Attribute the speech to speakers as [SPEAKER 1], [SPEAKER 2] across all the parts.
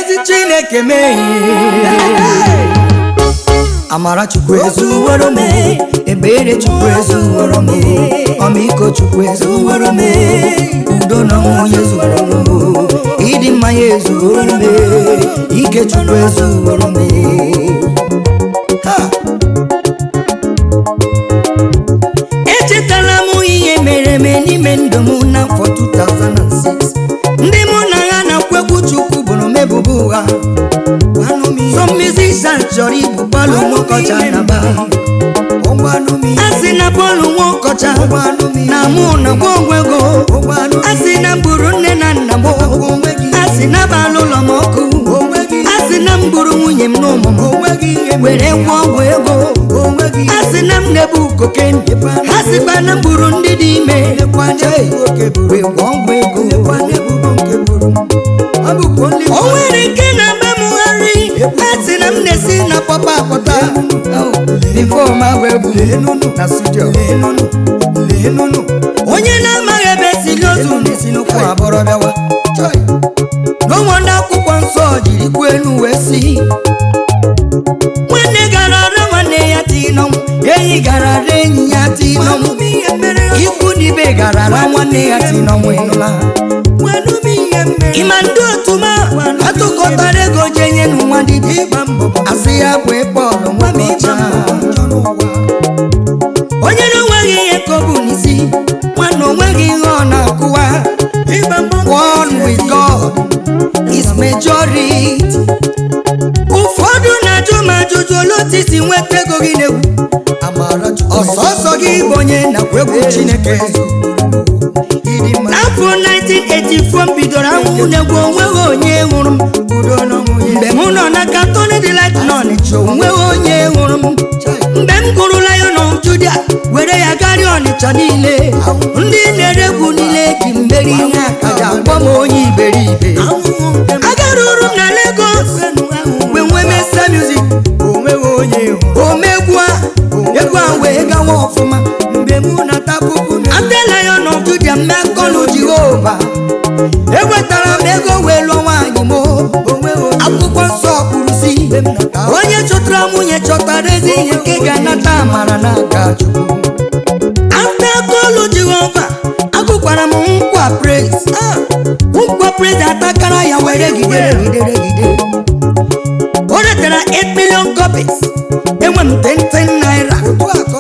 [SPEAKER 1] ezi Chineke mee Amara Chukwu ezuworo me ebere Chukwu ezuworo me ọmịiko Chukwu ezuworo me udo na ọṅụ ezuworo me ịdị mma ya ezuworo me ike Chukwu ezuworo me echetala m ihe mere me n'ime ndụ m n'afọ 2006 ndị mụ na ha na-akwa egwu Chukwu bụrụ mebubu ụgha. Some musicians chọrọ igbu Paul Nwokocha na ba asị na Paul Nwokocha na mụ na gwa ego asị na mburu nne na nna m asị na balụ ụlọ m ọkụ asị na mburu nwunye m n'ụmụ m were ngwa ọgwụ ego asị na m na-ebu koken asịkwa na mburu ndị dị ime wee gwa ọgwụ ego o nwere nke na-agba m gharị asị na m na-esi na pọpa akpọta bifo ma wee bụ na studio onye na-amaghị ebe si n'otu na-esi n'ụkwụ abụrụ bịawa n'ụmụnne akwụkwọ nsọ jiri kwuo elu wee si nwanne gara ara nwanne ya tinọnwụ enyi gara ara enyi ya tinọnwụ ikwu n'ibe gara ara nwanne ya tinọnwụ ịnụla ịma ndị otu ma atụkọtara ego jenye n'ụwa dibịa asị ya bụ Paul Nwokocha onye na-enweghị ihe ka ọ bụ n'isi nwanne onweghị ihe ọ na-akụwa one with God is majority. Ụfọdụ na-ajụ m ajụjụ olotisi nweta ego gị n'egwu ọsọsọ gị bụ onye nakwa egwu Chineke n'afọ 1984 bidoro anwụ n'egwu onweghị onye hụrụ m mgbe m nọ na Catholic Delight n'Ọnịcha onweghị onye hụrụ m mgbe m gụrụ Lion of Judah were ya garịa Ọnịcha niile ndị na-ere egwu niile ji mmeri ihe akaja akpọ m onye iberibe agaruru m na Lagos mgbe nwee Mesa Music omegwu egwu a wee gawa ọfụma mgbe mụ na tapupu after Lion of Judah mmekọlụ Jehova ewetara m ego wee lụọ nwaanyị m akwụkwọ nsọ kwuru si onye chọtara nwunye chọtara ezi ihe nke ga-anata amara n'aka Chukwu. After kọlụ Jehova agụkwara m nkwa praise atakara ya were gidere o retara 8 million copies enwe m 10 naira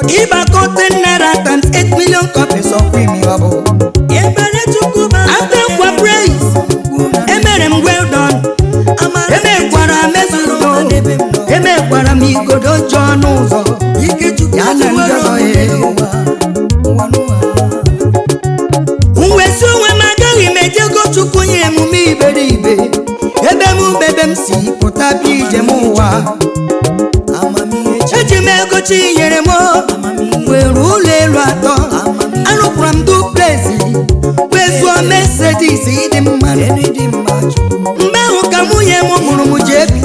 [SPEAKER 1] ịgbakọ 10 naira times 8 million copies ọkwa imi ọbụ after nkwa praise emere m well done emekwara mezuru emekwara m igodo jọọ n'ụzọ ya na ndị ọzọ mwesi onwe m agaghị m ejego Chukwu nye emume iberibe ebe m si pụta bịa ije m ụwa eji m ego chi nyere m were ụlọ elu 3 arụkwara m duplex wee zụọ Mercedes ịdị mma mgbe ahụ ka nwunye m mụrụ m ji ebi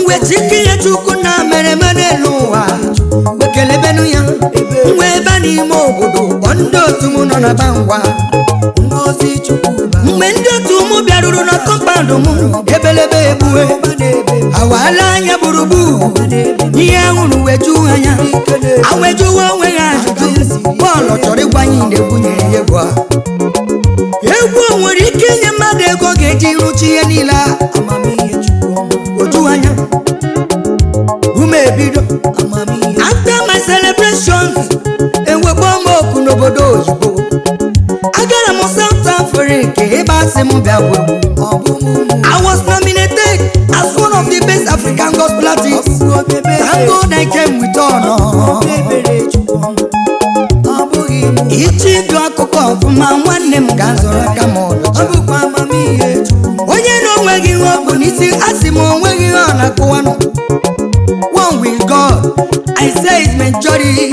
[SPEAKER 1] mwechi ihe Chukwu na mere n'elu ụwa wekelebenu ya nwe ebe n'ime obodo kpọ ndị otu m nọ na Bangwa mgbe ndị otu m bịaruru na kọmpand m ebelebe egbue awala anya gburugburu ihe ahụrụ weju anya awejuwa onwe ha ajụjụ Paul chọrọ ịgwanye na-egwunye ya egwu nwere ike inye mmadụ ego ga-eji rụchi ihe niile oju anya ume ebido after my celebrations enwekwa m oku n'obodo oyibo agara m South Africa ebe asị m bịa gwe I was nominated as one of the best African gospel artists. Thank God I came with honor. Ichi du akụkọ ọfụma nwanne m ga zọrọ aka m ọdọcha onye na onweghị ihe ọ bụ n'isi asị m onweghị ihe ọ na-akụwa nọ one with God I say it's majority.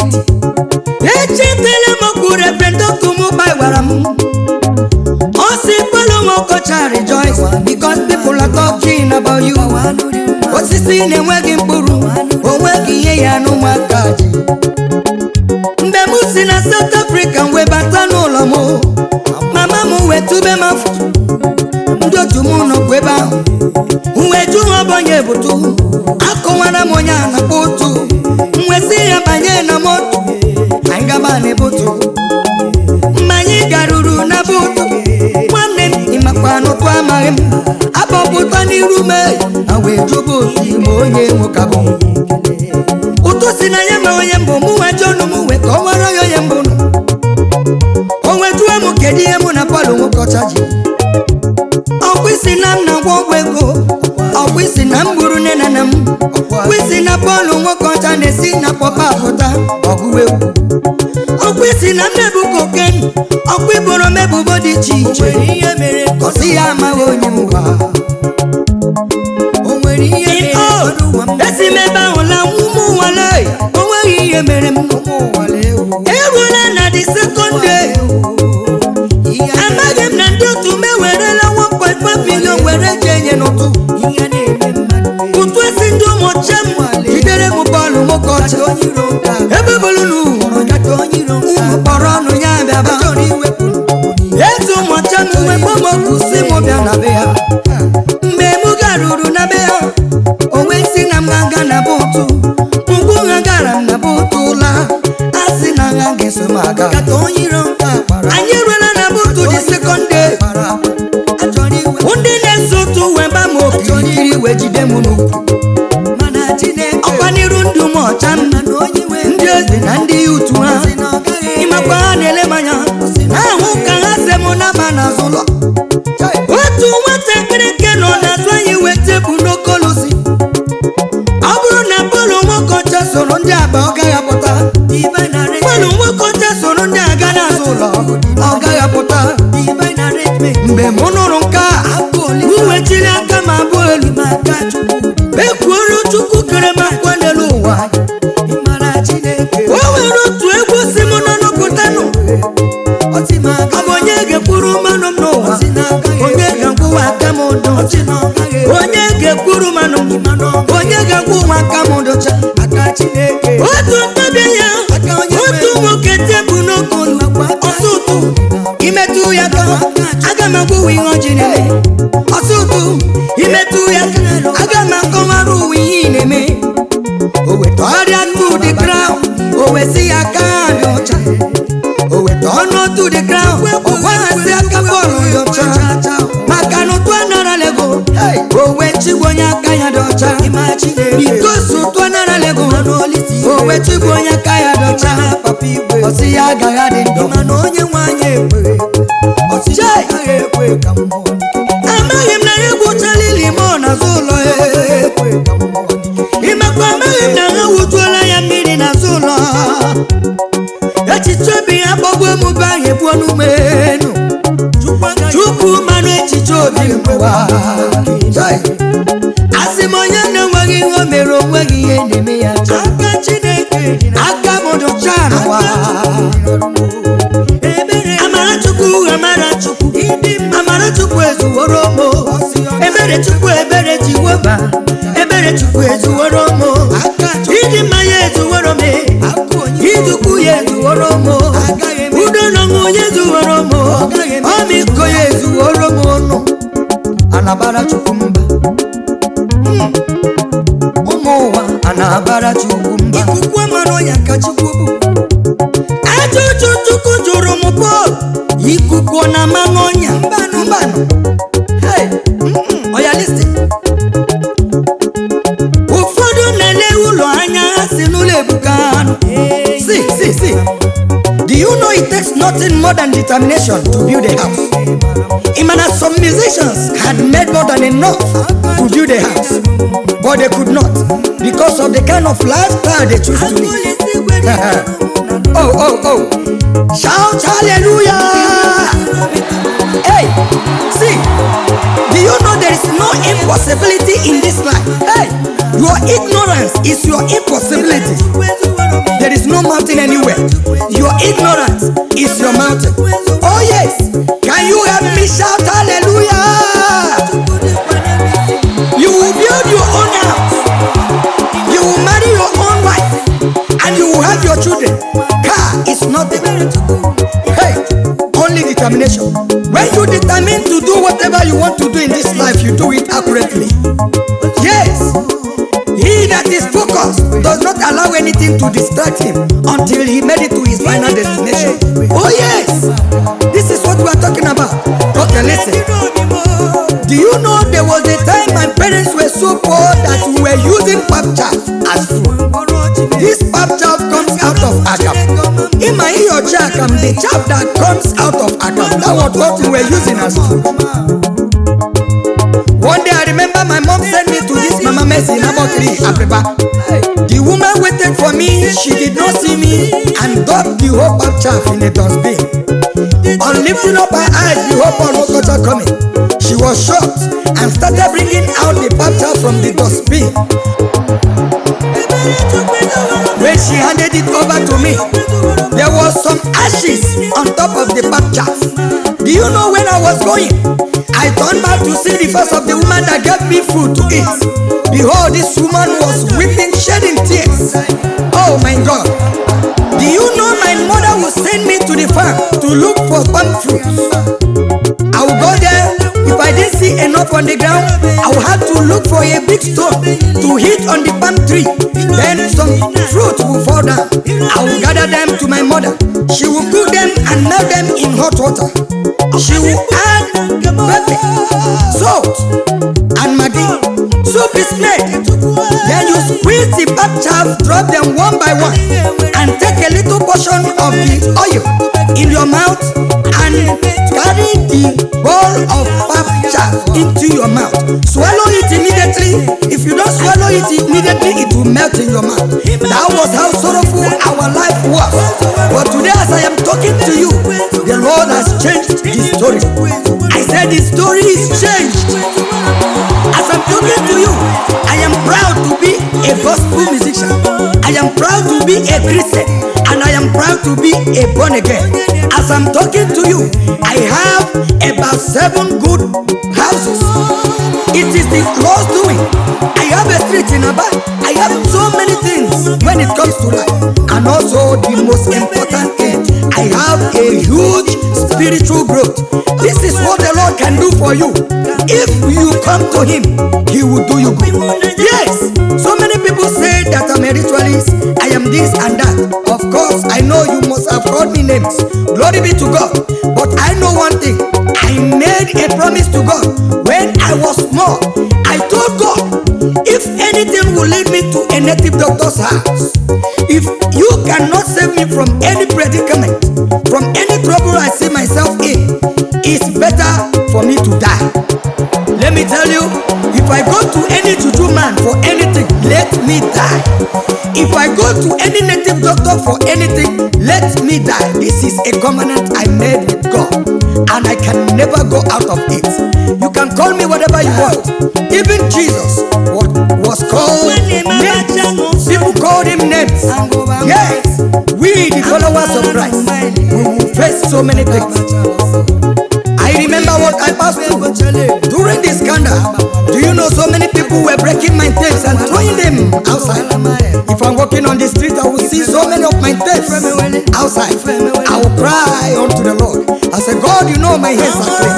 [SPEAKER 1] Echetele m okwu Reverend Dr. Mubai gwara m o si Paul Nwokocha rejoice because people are talking about you. Osisi na-enweghị mkpụrụ onweghị ihe ya n'ụmụaka ji mgbe m si na South Africa wee bata n'ụlọ m mama m wee tube m afọ ndị otu m nọkwa ebe ahụ ebutu akọwara m onye a na-akpọ otu mwesị ya banye na moto anyị gaba na-ebutu mgbe anyị garuru na butu nwanne m ịmakwa n'ụtụ amaghị m abọpụta n'iru me na wee jụba otu ma onye nwoke bụ ụtụ si na ya ma onye mbụ mụ nwe jọnụ m nwe ka ọ nwere ya onye mbụ o nwejuwe m kedu ihe mụ na Paul Nwokocha ji ọkwa isi na m na-agwọ ọgwụ ego ọkwa isi na m gburu nne na nna m ọkwa isi na Paul Nwokocha na-esi na pọpa apụta ọgụ egwu ọkwa isi na m na-ebu koken ọkwa iboro m ebubo dị iche iche ihe mere kọsi ya amaghị onye m gwa o nwere ihe esi m ebe ahụ la ụmụ nwale o nweghị ihe mere m erula na the second day amaghị m na ndị otu m ewerela 1.5 million were jenye n'ụtụ ụtụ esi ndị ụmụcha m jidere m Paul Nwokocha ebe bụrụ na ụmụ kpọrọ ọnụ ya bịaba etu ụmụcha m nwe kpọmokwu si m bịa na be ya mgbe m garuru na be ya o wee si na m ga na be ụtụ mgbe ha gara m na be ụtụ laa a sị na ha ga-eso m aga anyị ruola na be ụtụ dị second day ndị na-eso ụtụ wee ba m okirikiri wee jide m n'ukwu ọkwa n'iru ndụ m ọcha m ndị eze na ndị utu ha ịmakwa ha na-ele m anya ahụ ka ha se m n'aba n'azụ ụlọ otu nwatakịrị nke nọ n'azụ anyị wee tepụ n'okolosi ọ bụrụ na Paul Nwokocha soro ndị aba ọ gaghị apụta Paul Nwokocha soro ndị aga n'azụ ụlọ ọ gaghị apụta mgbe m nụrụ nke a m wechiri aka m abụọ elu ekwuoro Chukwu kere m akwa n'elu ụwa o nwere otu egwu si m nọ n'ụpụtanụ ọ bụ onye ga-ekwuru mmanụ m n'ụwa onye ga-akwụwa aka m ụdọ onye ga-ekwuru mmanụ onye ga-akwụ ụwa aka m ụdọcha otu ntabi ya otu nwoke tebụ n'okolu ọsọ ụtụ imetụ ya ka aga m agwụwa ihe ọjị na-eme ọsọ ụtụ imetụ ya aga m akọwara ụwa ihe ị na-eme o weta ọrịa dị kraụ o wesi ya aka dị ọcha o weta ọnụ otu dị kraụ o gwaghasị aka Paul dị ọcha maka na ụtụ anara lego o wee chigbu onye aka ya dị ọcha bikosi ụtụ anara lego o wee chigbu onye aka ya dị ọcha ọsị ya agaghị adị ndụ amaghị m na ya egwuchala ili ma ọ n'azụ ụlọ ịmakwa amaghị m na ha wujuola ya mmiri n'azụ ụlọ echiche obi ya gbagwo emume ahụ ebuo n'umenu Chukwu mmanụ echiche obi mgbewa asị m onye na-enweghị ihe o mere onweghị ihe na-eme ya aka Chineke aka m dụcha n'ụwa Amara Chukwu Amara Chukwu ezuworo m ebere Chukwu ebere Jehova ebere Chukwu ezuworo m ịdị mma ya ezuworo m idukwu ya ezuworo m udo n'ọṅụ ya ezuworo m ọmịiko ya ezuworo m ọnụ anabara Chukwu mba ụmụ ụwa anabara Chukwu mba ikuku amara ya ka Chukwu bụ ajụjụ Chukwu jụrụ m Paul ikuku na mmanụ ọnya mbanụ oya listen ụfọdụ na-ele ụlọ anya ha si n'ụlọ ebuka anụ see do you know it takes nothing more than determination to build a house? Imana some musicians had made more than enough to build a house, but they could not because of the kind of lifestyle they choose to live. Oh, shout hallelujah! Hey, see, do you know there is no impossibility in this life? Hey, your ignorance is your impossibility. There is no mountain anywhere. Your ignorance is your mountain. Oh yes, can you help me shout hallelujah? You will build your own house. You will marry your own wife, and you will have your children. Car is nothing. Hey, only determination. When you determine to do whatever you want to do in this life, you do it accurately. Yes, allow anything to distract him until he made it to his final destination. Oh yes, this is what we are talking about. Okay, listen. Do you know there was a time my parents were so poor that we were using pap chaff as food? This pap chaff comes out of Agha M. In my ear, the chaff that comes out of Agha M, that was what we were using as food. One day I remember my mom sent me to this Mama Mercy in Abokri, Abeba. The woman waited for me, she did not see me, and dumped the whole pap chaff in a dustbin. On lifting up her eyes, the whole Nwokocha coming. She was shocked and started bringing out the pap chaff from the dustbin. When she handed it over to me, there was some ashes on top of the pap chaff. Do you know when I was going? I turned back to see the face of the woman that gave me food to eat. Behold, this woman was weeping, shedding tears. Oh my God. Do you know my mother would send me to the farm to look for palm fruits? I would go there. If I didn't see enough on the ground, I would have to look for a big stone to hit on the palm tree. Then some fruit will fall down. I will gather them to my mother. She will cook them and melt them in hot water. She will add pepper, salt, and maggi. Soup is made. Then you squeeze the pap chaff, drop them one by one, and take a little portion of the oil in your mouth and carry the bowl of pap chaff into your mouth. Swallow it immediately. If you don't swallow it immediately, it will melt in your mouth. That was how sorrowful our life was. But today, as I am talking to you, the Lord has changed the story. I said the story is changed. As I'm talking to you, I am proud to be a gospel musician. I am proud to be a Christian, and I am proud to be a born again. As I'm talking to you, I have about 7 good houses. It is the Lord's doing. I have a street in Aba. I have so many things when it comes to life. And also the most important thing, I have a huge spiritual growth. This is what the Lord can do for you. If you come to Him, He will do you good. Yes, so many people say that I'm a ritualist, I am this and that. Of course, I know you must have called me names. Glory be to God. But I know one thing. I made a promise to God when I was small. I told God, if anything will lead me to a native doctor's house, if you cannot save me from any predicament, from any trouble I see myself in, it's better for me to die. Let me tell you, if I go to any juju man for anything, let me die. If I go to any native doctor for anything, let me die. This is a covenant I made with God, and I can never go out of it. You can call me whatever you want. Even Jesus was called names. People called him names. Yes, we the followers of Christ, we will face so many things. I remember what I passed through during this scandal. Do you know so many people were breaking my tapes and throwing them outside? If I'm walking on the street, I will see so many of my tapes outside. I will cry unto the Lord. I say, God, you know my hands are clean.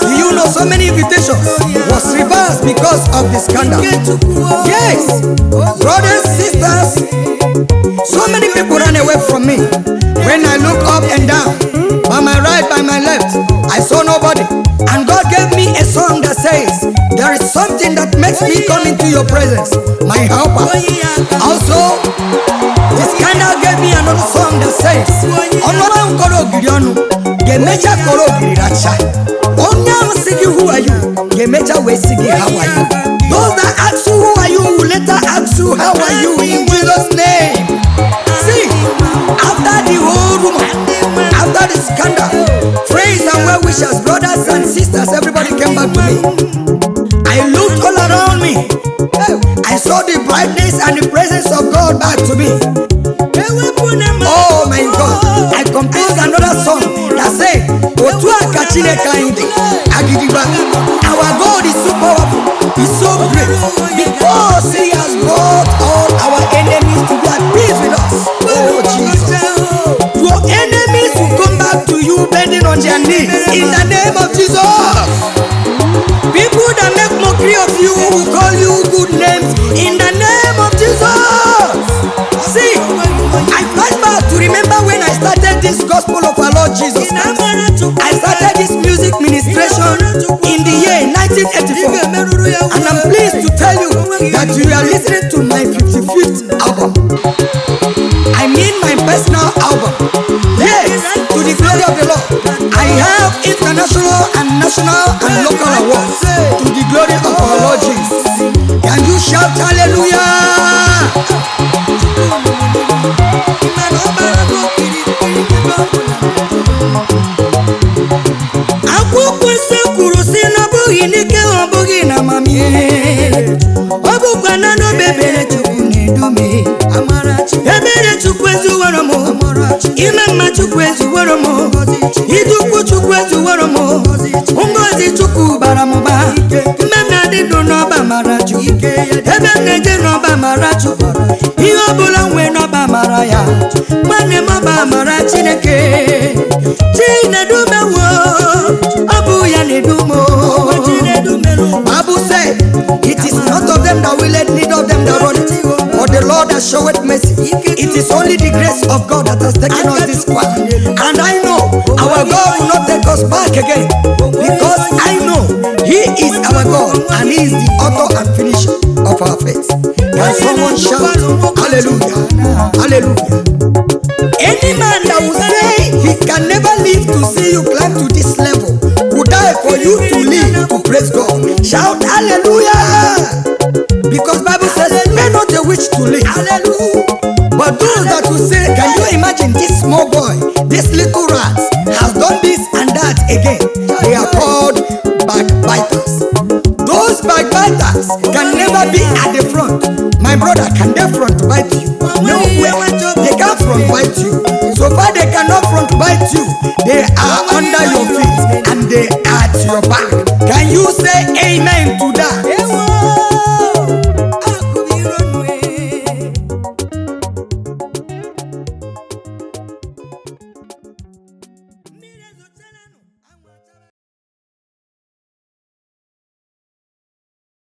[SPEAKER 1] Do you know so many invitations was reversed because of the scandal? Yes, brothers, sisters, so many people ran away from me. When I look up and down, by my right, by my left, I saw nobody. And God gave me a song that says, there is something that makes me come into your presence, my helper. Also, the scandal gave me another song that says, Onora Nkoro Girionu, Gemecha Koro Giriracha. Onya Sigi, who are you? Gemecha Wesigi, how are you? Those that ask you who are you will later ask you how are you in Jesus' name. See, after the whole rumor, after the scandal, praise and well wishers, brothers and sisters, everybody came back to me. I looked all around me. I saw the brightness and the presence of God back to me. Oh my God, I composed another song that said, our God is so powerful, He's so great, because He has brought all our enemies to be at peace with us. Oh Jesus, your enemies will come back to you bending on their knees in the name of Jesus. People that make mockery of you will call you good names in the name of Jesus. this gospel of our Lord Jesus Christ. I started this music ministration in the year 1984, and I'm pleased to tell you that you are listening to my 55th album. I mean my personal album. Yes, to the glory of the Lord. I have international and national and local awards to the glory of our Lord Jesus. Can you shout hallelujah? Akwụkwọ nsọ kwuru sị na ọ bụghị n'ike ọ bụghị na amamihe, ọ bụkwa na n'obebere Chukwu na-edume. Ebere Chukwu ezuworo m, ime mma Chukwu ezuworo m, idukwu Chukwu ezuworo m, ngozi Chukwu bara m ụba. Mgbe m na-adị ndụ n'ọba Amara Chukwu, ebe m na-eje n'ọba Amara Chukwu, ihe ọbụla nwee n'ọba Amara ya, nwanne m ọba Amara Chineke. Chinedumewo, ọ bụ ya na-edumo. Bible said, it is not of them that willeth, neither of them that runneth, but the Lord that showeth mercy. It is only the grace of God that has taken us this far. And I know our God will not take us back again, because I know He is our God and He is the author and finisher of our faith. Can someone shout hallelujah? Hallelujah. Any man that will say he can never live to see you climb to this level would die for you to live to praise God. Shout hallelujah. Because Bible says, pay not a witch to live. Hallelujah. But those that will say, can you imagine this small boy, this little rat has done this and that again? They are called backbiters. Those backbiters can never be at the front. My brother, can they front bite you? No way. They can't front bite you. So far they cannot front bite you. They are under your feet and they are at your back. Can you say